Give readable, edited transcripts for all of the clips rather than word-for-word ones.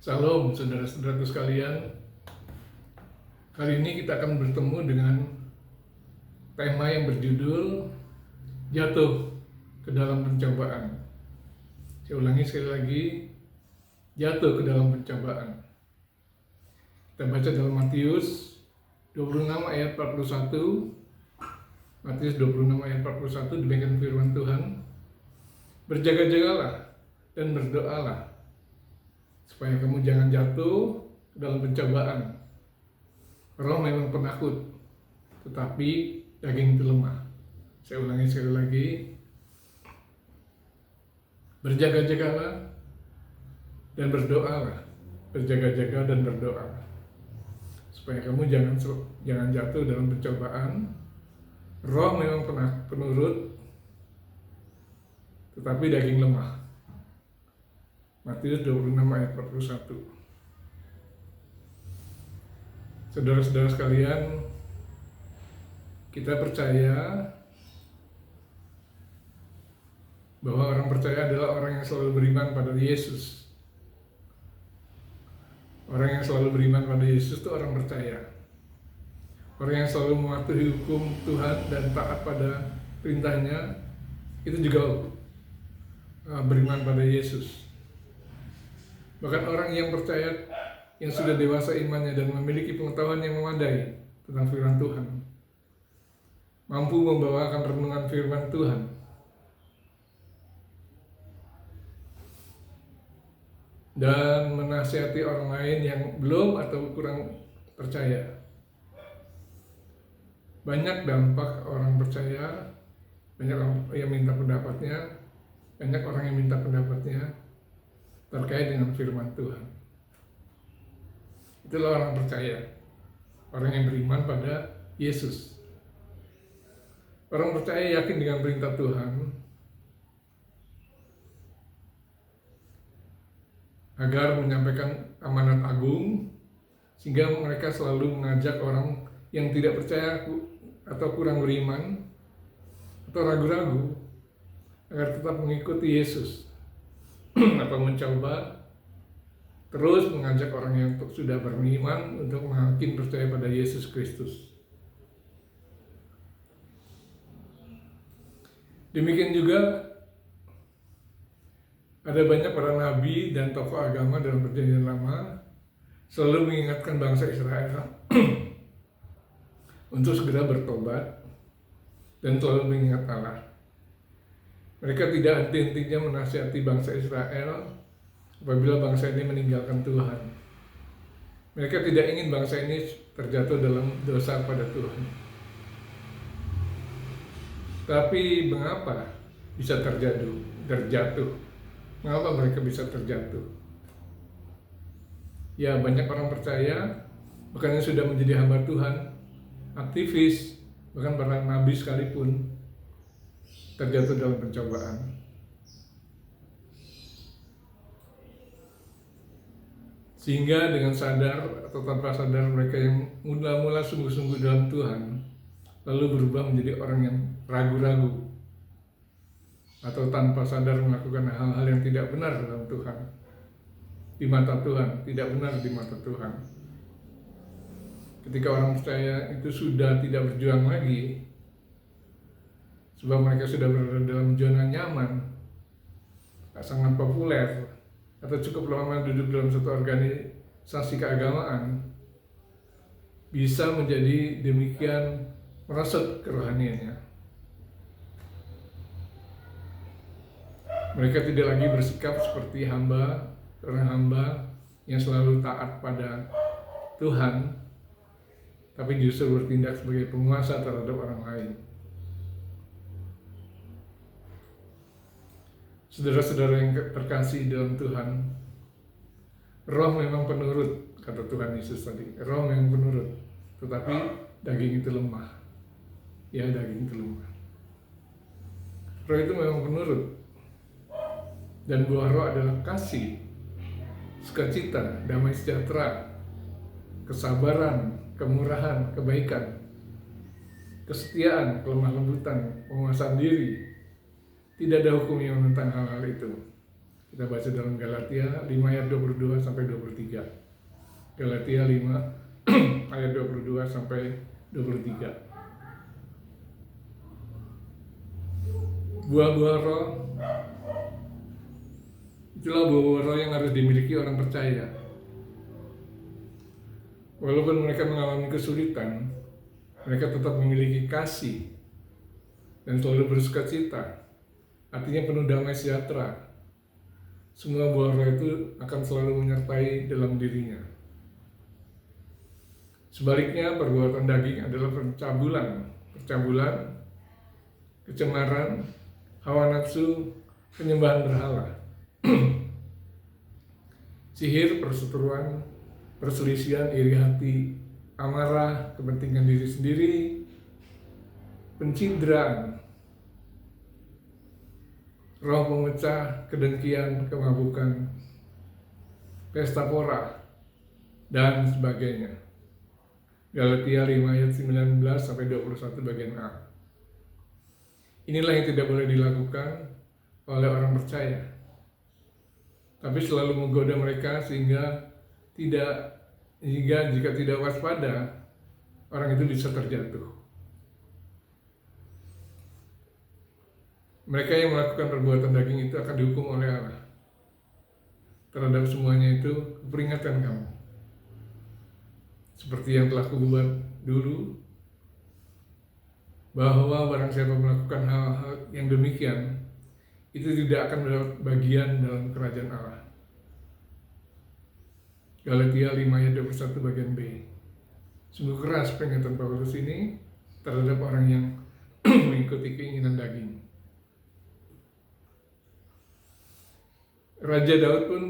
Salam saudara-saudaraku sekalian. Kali ini kita akan bertemu dengan tema yang berjudul jatuh ke dalam pencobaan. Saya ulangi sekali lagi, jatuh ke dalam pencobaan. Kita baca dalam Matius 26 ayat 41. Matius 26 ayat 41 demikian firman Tuhan. Berjaga-jagalah dan berdoalah supaya kamu jangan jatuh ke dalam pencobaan. Roh memang penakut, tetapi daging itu lemah. Saya ulangi sekali lagi. Berjaga-jagalah dan berdoalah. Berjaga-jaga dan berdoa supaya kamu jangan jatuh dalam pencobaan. Roh memang penurut, tetapi daging lemah. Matius 26 ayat 41. Saudara-saudara sekalian, kita percaya bahwa orang percaya adalah orang yang selalu beriman pada Yesus. Orang yang selalu beriman pada Yesus itu orang percaya. Orang yang selalu mematuhi hukum Tuhan dan taat pada perintahnya, itu juga beriman pada Yesus. Bahkan orang yang percaya, yang sudah dewasa imannya dan memiliki pengetahuan yang memadai tentang firman Tuhan, mampu membawakan renungan firman Tuhan, dan menasihati orang lain yang belum atau kurang percaya. Banyak dampak orang percaya, banyak orang yang minta pendapatnya, terkait dengan firman Tuhan. Itulah orang percaya, orang yang beriman pada Yesus. Orang percaya yakin dengan perintah Tuhan agar menyampaikan amanat agung, sehingga mereka selalu mengajak orang yang tidak percaya atau kurang beriman atau ragu-ragu agar tetap mengikuti Yesus. Atau mencoba terus mengajak orang yang sudah beriman untuk makin percaya pada Yesus Kristus. Demikian juga ada banyak para nabi dan tokoh agama dalam Perjanjian Lama selalu mengingatkan bangsa Israel untuk segera bertobat dan selalu mengingat Allah. Mereka tidak henti-hentinya menasihati bangsa Israel apabila bangsa ini meninggalkan Tuhan. Mereka tidak ingin bangsa ini terjatuh dalam dosa pada Tuhan. Tapi mengapa bisa terjatuh? Mengapa mereka bisa terjatuh? Ya, banyak orang percaya, bahkan yang sudah menjadi hamba Tuhan, aktivis, bahkan para nabi sekalipun, terjatuh dalam pencobaan. Sehingga dengan sadar atau tanpa sadar mereka yang mula-mula sungguh-sungguh dalam Tuhan lalu berubah menjadi orang yang ragu-ragu atau tanpa sadar melakukan hal-hal yang tidak benar dalam Tuhan, di mata Tuhan, tidak benar di mata Tuhan. Ketika orang percaya itu sudah tidak berjuang lagi, sebab mereka sudah berada dalam zona nyaman, sangat populer, atau cukup lama duduk dalam satu organisasi keagamaan, bisa menjadi demikian merosot kerohaniannya. Mereka tidak lagi bersikap seperti orang hamba yang selalu taat pada Tuhan, tapi justru bertindak sebagai penguasa terhadap orang lain. Saudara-saudara yang terkasih dalam Tuhan, roh memang penurut, kata Tuhan Yesus tadi. Roh memang penurut, tetapi daging itu lemah. Ya, daging itu lemah. Roh itu memang penurut. Dan buah roh adalah kasih, sukacita, damai sejahtera, kesabaran, kemurahan, kebaikan, kesetiaan, kelemah lembutan, penguasaan diri. Tidak ada hukum yang menentang hal-hal itu. Kita baca dalam Galatia 5 ayat 22 sampai 23. Galatia 5 ayat 22 sampai 23. Buah-buah roh, itulah buah-buah roh yang harus dimiliki orang percaya. Walaupun mereka mengalami kesulitan, mereka tetap memiliki kasih dan selalu bersukacita. Artinya penuh damai sejahtera. Semua buah roh itu akan selalu menyertai dalam dirinya. Sebaliknya, perbuatan daging adalah percabulan, kecemaran, hawa nafsu, penyembahan berhala, sihir, perseteruan, perselisihan, iri hati, amarah, kepentingan diri sendiri, pencinderaan, roh pemecah, kedengkian, kemabukan, pesta pora, dan sebagainya. Galatia 5 ayat 19 sampai 21 bagian A. Inilah yang tidak boleh dilakukan oleh orang percaya, tapi selalu menggoda mereka sehingga jika tidak waspada, orang itu bisa terjatuh. Mereka yang melakukan perbuatan daging itu akan dihukum oleh Allah. Terhadap semuanya itu, kuperingatkan kamu, seperti yang telah kubuat dulu, bahwa barang siapa melakukan hal-hal yang demikian, itu tidak akan mendapat bagian dalam kerajaan Allah. Galatia 5 ayat 21 bagian B. Sungguh keras peringatan Paulus ini terhadap orang yang mengikuti keinginan daging. Raja Daud pun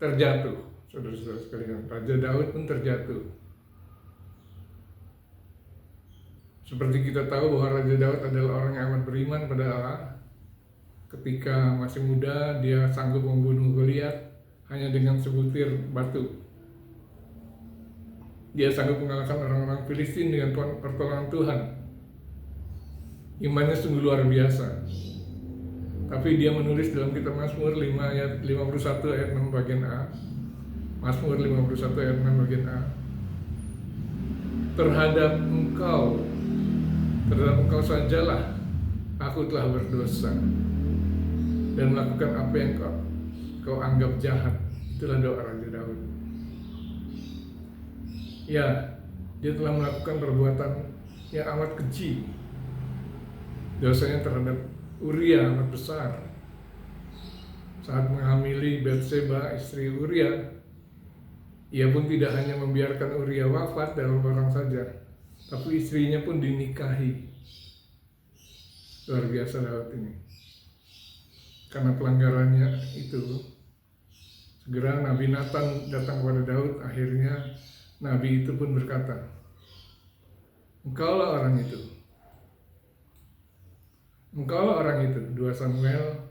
terjatuh, saudara-saudara sekalian. Raja Daud pun terjatuh. Seperti kita tahu bahwa Raja Daud adalah orang yang amat beriman pada Allah. Ketika masih muda, dia sanggup membunuh Goliat hanya dengan sebutir batu. Dia sanggup mengalahkan orang-orang Filistin dengan pertolongan Tuhan. Imannya sungguh luar biasa. Tapi dia menulis dalam kitab Mazmur 51 ayat 6 bagian A. Mazmur 51 ayat 6 bagian A. Terhadap engkau sajalah aku telah berdosa dan melakukan apa yang kau anggap jahat. Itulah doa Raja Daud. Ya, dia telah melakukan perbuatan yang amat keji. Dosanya terhadap Uria amat besar. Saat menghamili Batseba, istri Uria, ia pun tidak hanya membiarkan Uria wafat dalam orang saja, tapi istrinya pun dinikahi. Luar biasa Daud ini. Karena pelanggarannya itu, segera Nabi Nathan datang kepada Daud. Akhirnya Nabi itu pun berkata, Engkaulah orang itu. 2 Samuel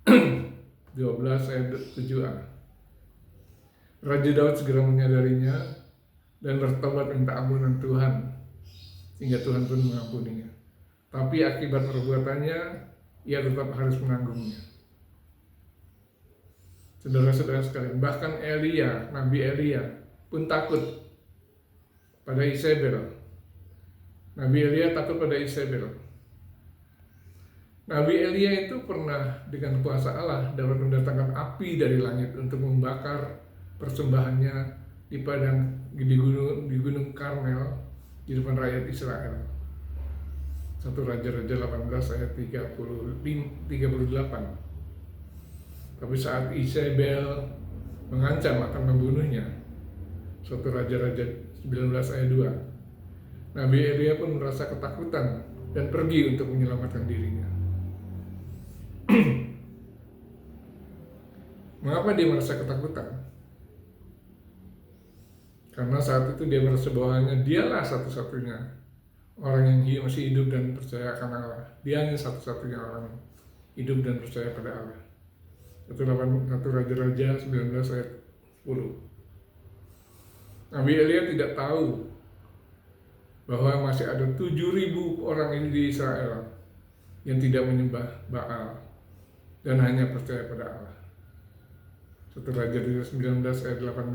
12 ayat 7a. Raja Daud segera menyadarinya dan bertobat minta ampunan Tuhan, sehingga Tuhan pun mengampuninya. Tapi akibat perbuatannya, ia tetap harus menanggungnya. Saudara-saudara sekalian, bahkan Nabi Elia pun takut pada Isabel. Nabi Elia takut pada Isabel. Nabi Elia itu pernah dengan kuasa Allah dapat mendatangkan api dari langit untuk membakar persembahannya di gunung Karmel di depan rakyat Israel. 1 Raja-Raja 18 ayat 38. Tapi saat Isabel mengancam akan membunuhnya, 1 Raja-Raja 19 ayat 2, Nabi Elia pun merasa ketakutan dan pergi untuk menyelamatkan dirinya. Mengapa dia merasa ketakutan? Karena saat itu dia merasa bahwa hanya dialah satu-satunya orang yang masih hidup dan percaya akan Allah. Dia hanya satu-satunya orang hidup dan percaya pada Allah. 1 Raja-Raja 19 ayat 10. Nabi Elia tidak tahu bahwa masih ada 7.000 orang ini di Israel yang tidak menyembah Baal. dan hanya percaya pada Allah. 1 Raja 19 ayat 18.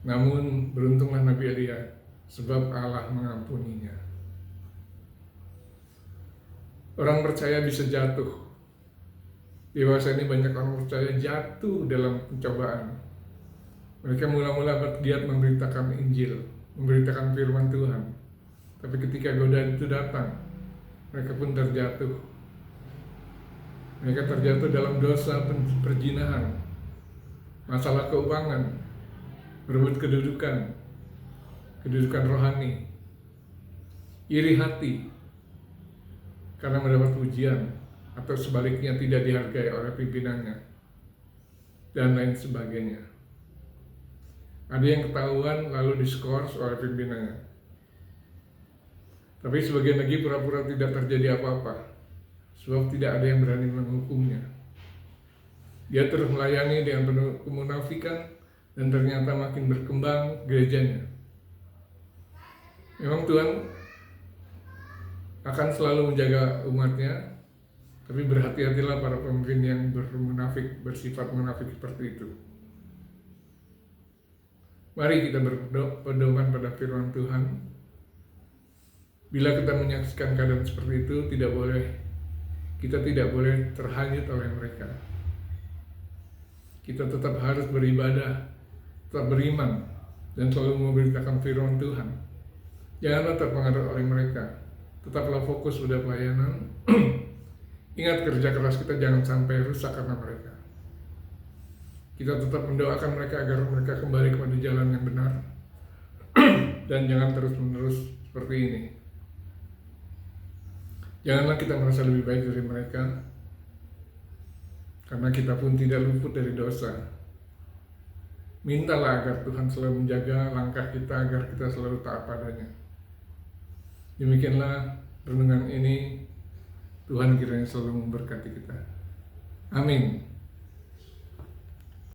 Namun beruntunglah Nabi Elia, sebab Allah mengampuninya. Orang percaya bisa jatuh. Dewasa ini banyak orang percaya jatuh dalam pencobaan. Mereka mula-mula bergiat memberitakan Injil, memberitakan firman Tuhan. Tapi ketika godaan itu datang, mereka pun terjatuh. Mereka terjatuh dalam dosa perzinahan, masalah keuangan, berebut kedudukan rohani, iri hati karena mendapat pujian, atau sebaliknya tidak dihargai oleh pimpinannya, dan lain sebagainya. Ada yang ketahuan lalu diskors oleh pimpinannya, tapi sebagian lagi pura-pura tidak terjadi apa-apa, sebab tidak ada yang berani menghukumnya. Dia terus melayani dengan penuh kemunafikan, dan ternyata makin berkembang gerejanya. Memang Tuhan akan selalu menjaga umatnya, tapi berhati-hatilah para pemimpin yang bersifat munafik seperti itu. Mari kita berpedoman pada firman Tuhan. Bila kita menyaksikan keadaan seperti itu, kita tidak boleh terhanyut oleh mereka. Kita tetap harus beribadah, tetap beriman, dan selalu memberitakan firman Tuhan. Janganlah terpengaruh oleh mereka. Tetaplah fokus pada pelayanan. Ingat, kerja keras kita jangan sampai rusak karena mereka. Kita tetap mendoakan mereka agar mereka kembali kepada jalan yang benar. Dan jangan terus-menerus seperti ini. Janganlah kita merasa lebih baik dari mereka, karena kita pun tidak luput dari dosa. Mintalah agar Tuhan selalu menjaga langkah kita, agar kita selalu taat padanya. Demikianlah renungan ini. Tuhan kiranya selalu memberkati kita. Amin.